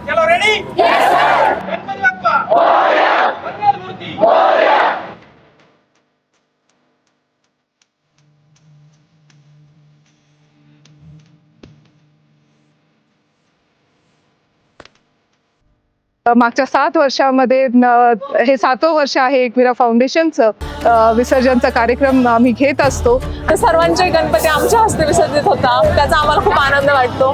चलो रेडी गणपती बाप्पा मंगलमूर्ती मागच्या 7 वर्षामध्ये हे 7वं वर्ष आहे एकविरा फाउंडेशनचं विसर्जनचा कार्यक्रम आम्ही घेत असतो. तर सर्वांचे गणपती आमच्या हस्ते विसर्जित होता, त्याचा आम्हाला खूप आनंद वाटतो.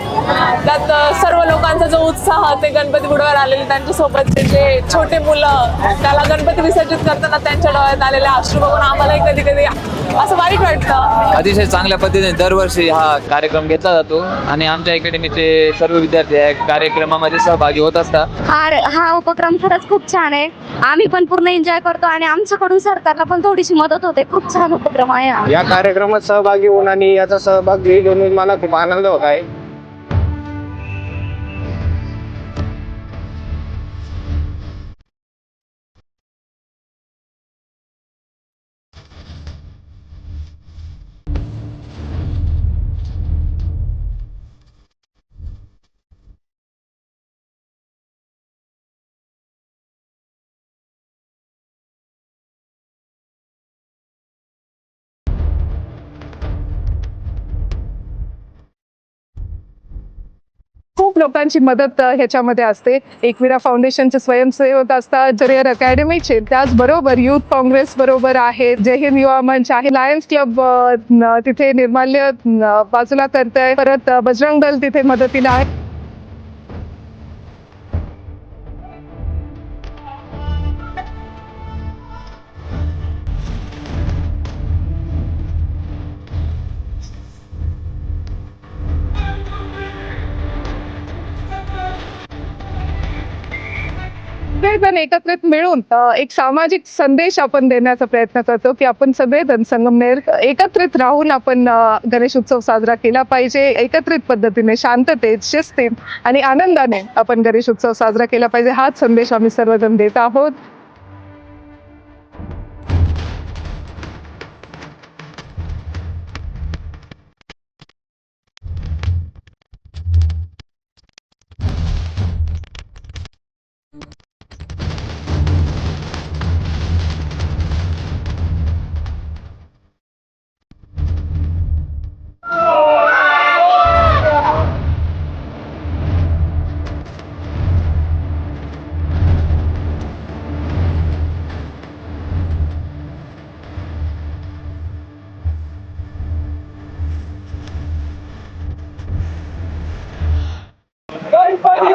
त्यात सर्व लोकांचा जो उत्साह, ते गणपती बुडवायला आलेले त्यांच्यासोबतचे जे छोटे मुलं त्याला गणपती विसर्जित करताना त्यांच्या डोळ्यात आलेले अश्रू बघून आम्हालाही कधी कधी असं वाईट वाटतं. अतिशय चांगल्या पद्धतीने दरवर्षी हा कार्यक्रम घेतला जातो आणि आमच्या अकॅडमीचे सर्व विद्यार्थी या कार्यक्रमामध्ये सहभागी होत असतात. हा उपक्रम खरंच खूप छान आहे. आम्ही पण पूर्ण एन्जॉय करतो आणि आमच्याकडून सरकारला पण थोडीशी मदत होते. खूप छान उपक्रम आहे हा. या कार्यक्रमात सहभागी होऊन आणि याचा सहभाग घेऊन मला खूप आनंद होत आहे. खूप लोकांची मदत ह्याच्यामध्ये असते. एकविरा फाउंडेशनचे स्वयंसेवक असतात, जरियर अकॅडमीचे, त्याचबरोबर युथ काँग्रेस बरोबर आहे, जय हिंद युवा मंच आहे, लायन्स क्लब तिथे निर्माल्य बाजूला करतंय, परत बजरंग दल तिथे मदतीला आहे. सगळेजण एकत्रित मिळून एक सामाजिक संदेश आपण देण्याचा प्रयत्न करतो की आपण सगळेजण संगमनेर एकत्रित राहून आपण गणेश उत्सव साजरा केला पाहिजे. एकत्रित पद्धतीने, शांततेत, शिस्तीत आणि आनंदाने आपण गणेश उत्सव साजरा केला पाहिजे. हाच संदेश आम्ही सर्वजण देत आहोत. गणपती